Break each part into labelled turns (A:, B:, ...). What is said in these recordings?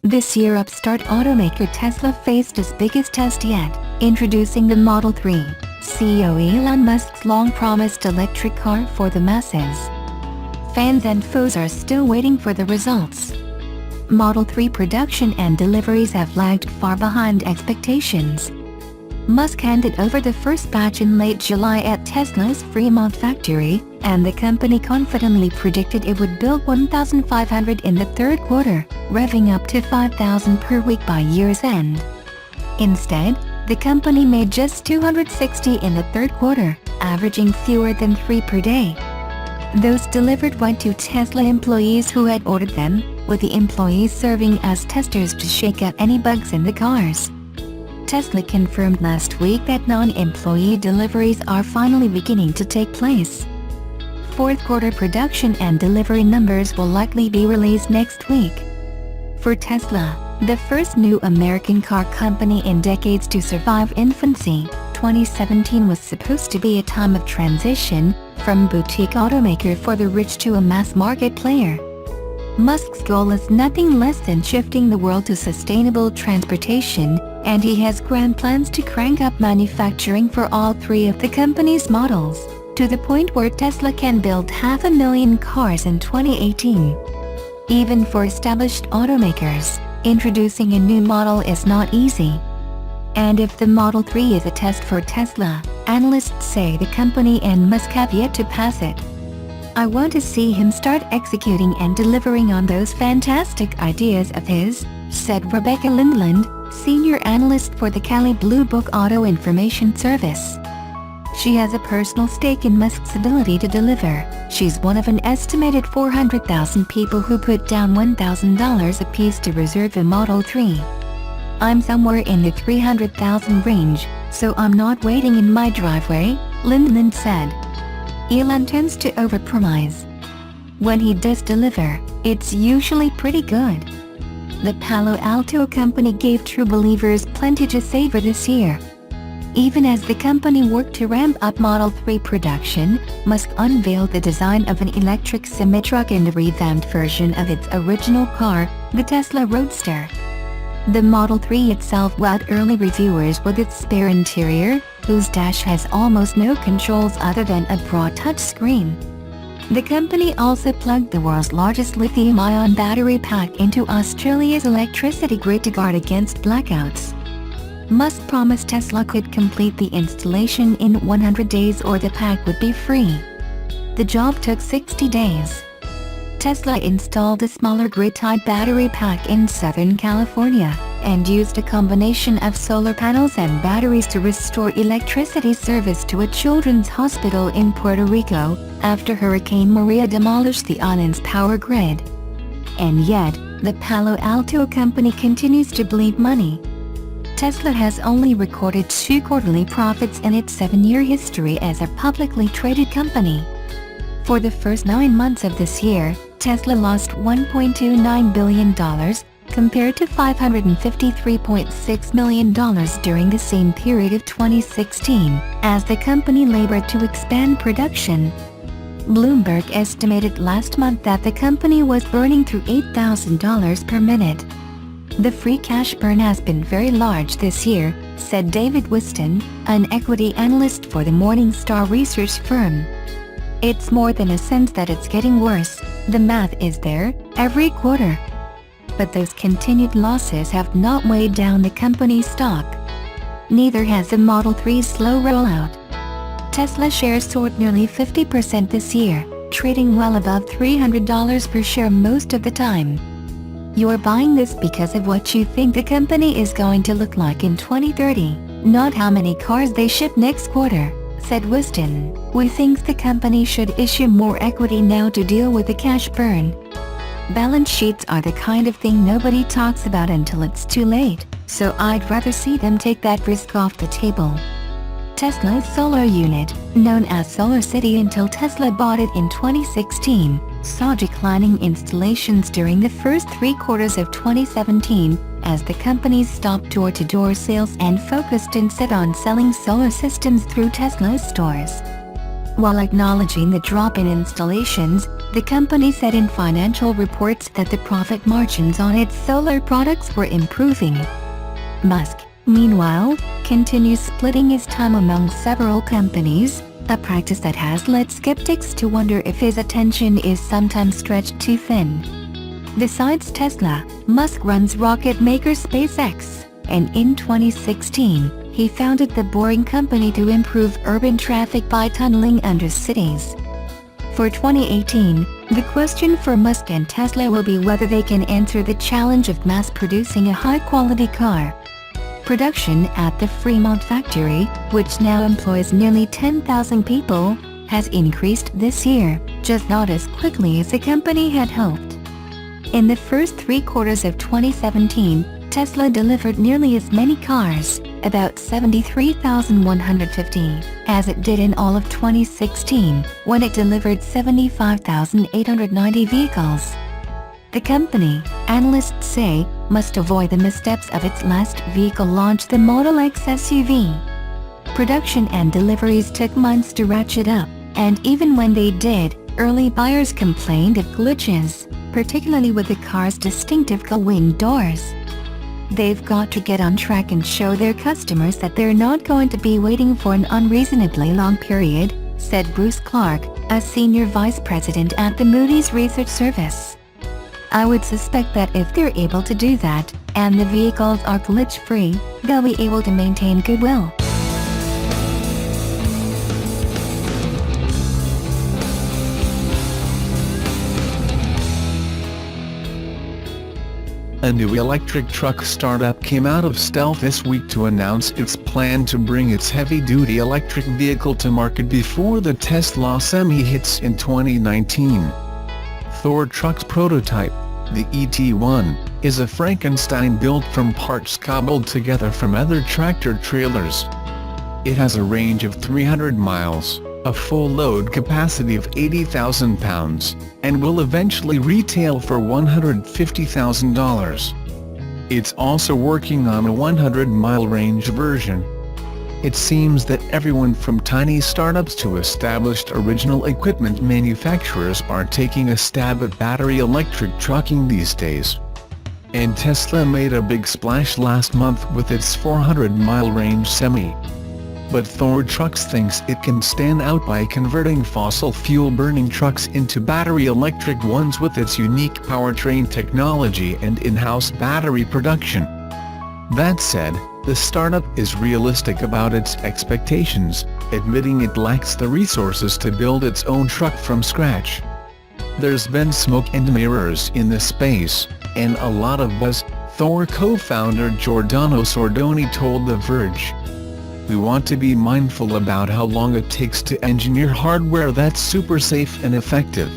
A: This year upstart automaker Tesla faced its biggest test yet, introducing the Model 3, CEO Elon Musk's long-promised electric car for the masses. Fans and foes are still waiting for the results. Model 3 production and deliveries have lagged far behind expectations. Musk handed over the first batch in late July at Tesla's Fremont factory, and the company confidently predicted it would build 1,500 in the third quarter, revving up to 5,000 per week by year's end. Instead, the company made just 260 in the third quarter, averaging fewer than 3 per day. Those delivered went to Tesla employees who had ordered them, with the employees serving as testers to shake out any bugs in the cars. Tesla confirmed last week that non-employee deliveries are finally beginning to take place. Fourth quarter production and delivery numbers will likely be released next week. For Tesla, the first new American car company in decades to survive infancy, 2017 was supposed to be a time of transition, from boutique automaker for the rich to a mass-market player. Musk's goal is nothing less than shifting the world to sustainable transportation, and he has grand plans to crank up manufacturing for all 3 of the company's models, to the point where Tesla can build 500,000 cars in 2018. Even for established automakers, introducing a new model is not easy. And if the Model 3 is a test for Tesla, analysts say the company and Musk have yet to pass it. I want to see him start executing and delivering on those fantastic ideas of his, said Rebecca Lindland, senior analyst for the Cali Blue Book Auto Information Service. She has a personal stake in Musk's ability to deliver. She's one of an estimated 400,000 people who put down $1,000 apiece to reserve a Model 3. I'm somewhere in the 300,000 range, so I'm not waiting in my driveway, Lindland said. Elon tends to overpromise. When he does deliver, it's usually pretty good. The Palo Alto company gave true believers plenty to savor this year. Even as the company worked to ramp up Model 3 production, Musk unveiled the design of an electric semi-truck in the revamped version of its original car, the Tesla Roadster. The Model 3 itself wowed early reviewers with its spare interior, whose dash has almost no controls other than a broad touchscreen. The company also plugged the world's largest lithium-ion battery pack into Australia's electricity grid to guard against blackouts. Musk promised Tesla could complete the installation in 100 days or the pack would be free. The job took 60 days. Tesla installed a smaller grid-tied battery pack in Southern California, and used a combination of solar panels and batteries to restore electricity service to a children's hospital in Puerto Rico, after Hurricane Maria demolished the island's power grid. And yet, the Palo Alto company continues to bleed money. Tesla has only recorded 2 quarterly profits in its 7-year history as a publicly traded company. For the first 9 months of this year, Tesla lost $1.29 billion, compared to $553.6 million during the same period of 2016, as the company labored to expand production. Bloomberg estimated last month that the company was burning through $8,000 per minute. The free cash burn has been very large this year, said David Whiston, an equity analyst for the Morningstar research firm. It's more than a sense that it's getting worse, the math is there, every quarter. But those continued losses have not weighed down the company's stock. Neither has the Model 3's slow rollout. Tesla shares soared nearly 50% this year, trading well above $300 per share most of the time. You're buying this because of what you think the company is going to look like in 2030, not how many cars they ship next quarter, said Whiston. We think the company should issue more equity now to deal with the cash burn. Balance sheets are the kind of thing nobody talks about until it's too late, so I'd rather see them take that risk off the table. Tesla's solar unit, known as Solar City until Tesla bought it in 2016, saw declining installations during the first 3 quarters of 2017, as the company stopped door-to-door sales and focused instead on selling solar systems through Tesla's stores. While acknowledging the drop in installations, the company said in financial reports that the profit margins on its solar products were improving. Musk, meanwhile, continues splitting his time among several companies, a practice that has led skeptics to wonder if his attention is sometimes stretched too thin. Besides Tesla, Musk runs rocket maker SpaceX, and in 2016, he founded the Boring Company to improve urban traffic by tunneling under cities. For 2018, the question for Musk and Tesla will be whether they can answer the challenge of mass-producing a high-quality car. Production at the Fremont factory, which now employs nearly 10,000 people, has increased this year, just not as quickly as the company had hoped. In the first 3 quarters of 2017, Tesla delivered nearly as many cars, about 73,150, as it did in all of 2016, when it delivered 75,890 vehicles. The company, analysts say, must avoid the missteps of its last vehicle launch, the Model X SUV. Production and deliveries took months to ratchet up, and even when they did, early buyers complained of glitches, particularly with the car's distinctive gull-wing doors. They've got to get on track and show their customers that they're not going to be waiting for an unreasonably long period, said Bruce Clark, a senior vice president at the Moody's Research Service. I would suspect that if they're able to do that, and the vehicles are glitch-free, they'll be able to maintain goodwill.
B: A new electric truck startup came out of stealth this week to announce its plan to bring its heavy-duty electric vehicle to market before the Tesla Semi hits in 2019. Thor Truck's prototype, the ET1, is a Frankenstein built from parts cobbled together from other tractor-trailers. It has a range of 300 miles, a full load capacity of 80,000 pounds, and will eventually retail for $150,000. It's also working on a 100-mile range version. It seems that everyone from tiny startups to established original equipment manufacturers are taking a stab at battery electric trucking these days. And Tesla made a big splash last month with its 400-mile range Semi. But Thor Trucks thinks it can stand out by converting fossil fuel-burning trucks into battery electric ones with its unique powertrain technology and in-house battery production. That said, the startup is realistic about its expectations, admitting it lacks the resources to build its own truck from scratch. There's been smoke and mirrors in this space, and a lot of buzz, Thor co-founder Giordano Sordoni told The Verge. We want to be mindful about how long it takes to engineer hardware that's super safe and effective.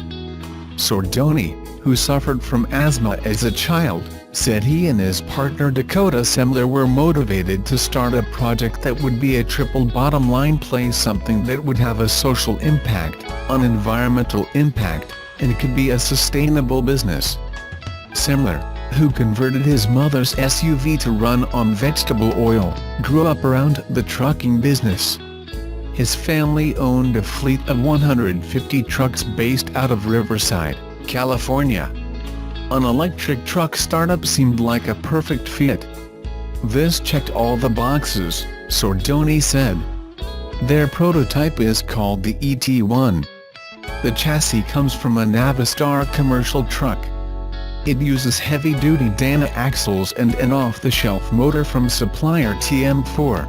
B: Sordoni, who suffered from asthma as a child, said he and his partner Dakota Semler were motivated to start a project that would be a triple bottom line play, something that would have a social impact, an environmental impact, and could be a sustainable business. Semler, who converted his mother's SUV to run on vegetable oil, grew up around the trucking business. His family owned a fleet of 150 trucks based out of Riverside, California. An electric truck startup seemed like a perfect fit. This checked all the boxes, Sordoni said. Their prototype is called the ET1. The chassis comes from a Navistar commercial truck. It uses heavy-duty Dana axles and an off-the-shelf motor from supplier TM4.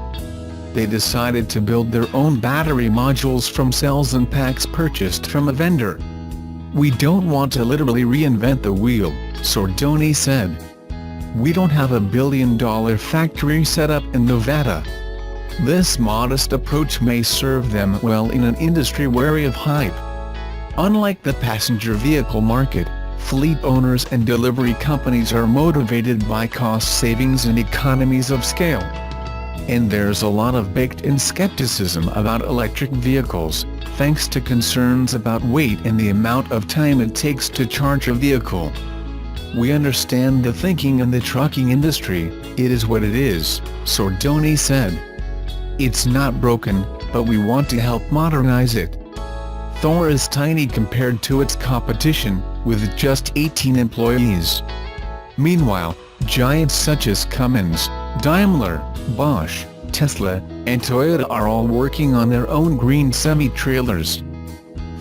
B: They decided to build their own battery modules from cells and packs purchased from a vendor. We don't want to literally reinvent the wheel, Sordoni said. We don't have a billion-dollar factory set up in Nevada. This modest approach may serve them well in an industry wary of hype. Unlike the passenger vehicle market, fleet owners and delivery companies are motivated by cost savings and economies of scale. And there's a lot of baked-in skepticism about electric vehicles, thanks to concerns about weight and the amount of time it takes to charge a vehicle. We understand the thinking in the trucking industry, it is what it is, Sordoni said. It's not broken, but we want to help modernize it. Thor is tiny compared to its competition, with just 18 employees. Meanwhile, giants such as Cummins, Daimler, Bosch, Tesla, and Toyota are all working on their own green semi-trailers.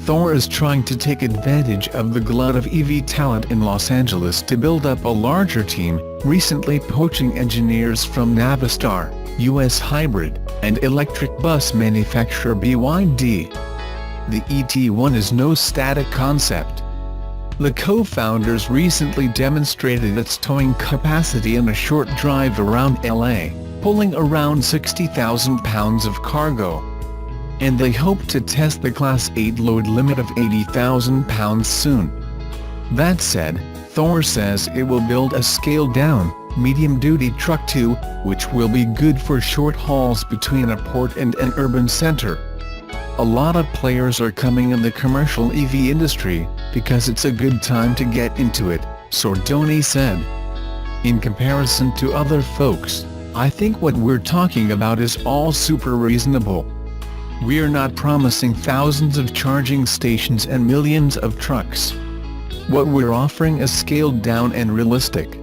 B: Thor is trying to take advantage of the glut of EV talent in Los Angeles to build up a larger team, recently poaching engineers from Navistar, US hybrid, and electric bus manufacturer BYD. The ET1 is no static concept. The co-founders recently demonstrated its towing capacity in a short drive around LA, pulling around 60,000 pounds of cargo. And they hope to test the Class 8 load limit of 80,000 pounds soon. That said, Thor says it will build a scaled-down, medium-duty truck too, which will be good for short hauls between a port and an urban center. A lot of players are coming in the commercial EV industry, because it's a good time to get into it, Sordoni said. In comparison to other folks, I think what we're talking about is all super reasonable. We're not promising thousands of charging stations and millions of trucks. What we're offering is scaled down and realistic.